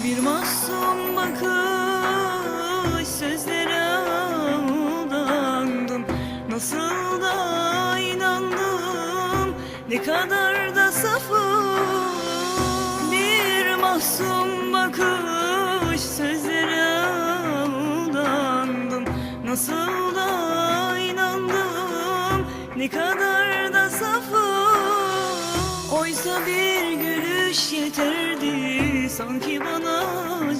Bir masum bakış, sözlere aldandım. Nasıl da inandım, ne kadar da safım. Bir masum bakış, sözlere aldandım. Nasıl da inandım, ne kadar da safım. Oysa bir gülüş yeterdi, sanki bana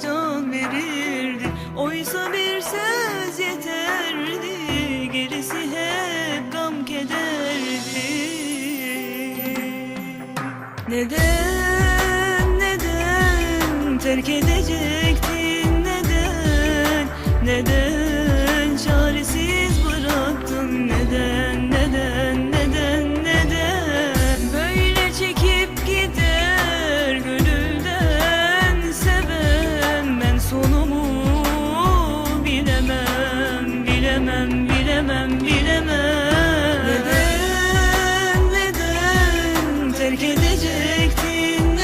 can verirdi. Oysa bir söz yeterdi, gerisi hep gam kederdi. Neden terk edecektin, neden çaresiz bıraktın, neden böyle çekip gider gönülden seven. Ben sonumu bilemem. Neden terk edecektin,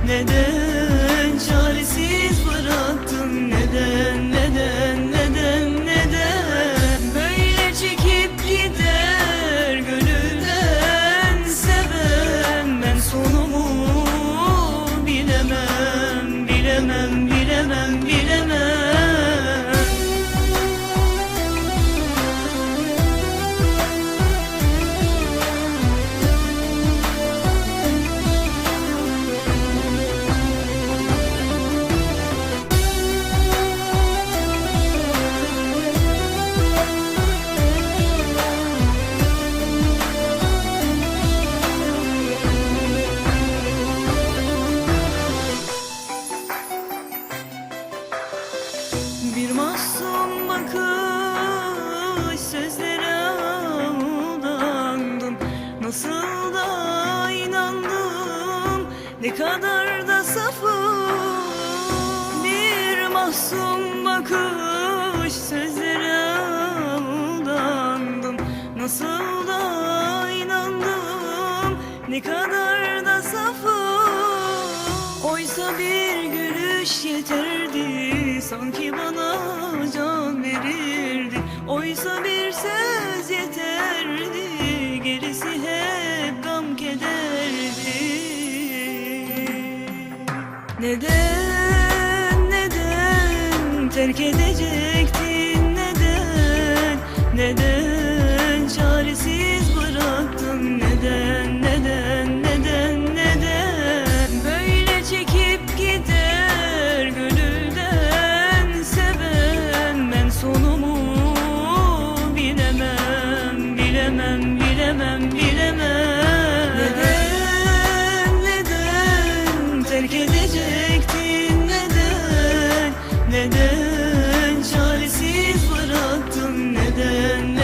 neden çaresiz bıraktın, neden böyle çekip gider gönülden seven. Ben sonumu bilemem. Bir masum bakış, sözlere aldandım. Nasıl da inandım, ne kadar da safım. Bir masum bakış, sözlere aldandım. Nasıl da inandım, ne kadar da safım. Oysa bir gülüş yeterdi, sanki bana can verirdi. Oysa bir söz yeterdi, gerisi hep gam kederdi. Neden terk edecektin, neden çaresiz bıraktın, neden böyle çekip gider gönülden seven. Ben sonumu bilemem. Neden terk edecektin, neden çaresiz bıraktın, neden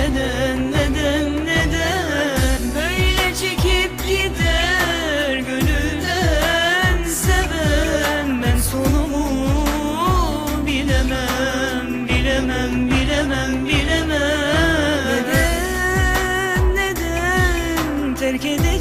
böyle çekip gider gönülden seven. Ben sonumu bilemem. Neden terk edecektin,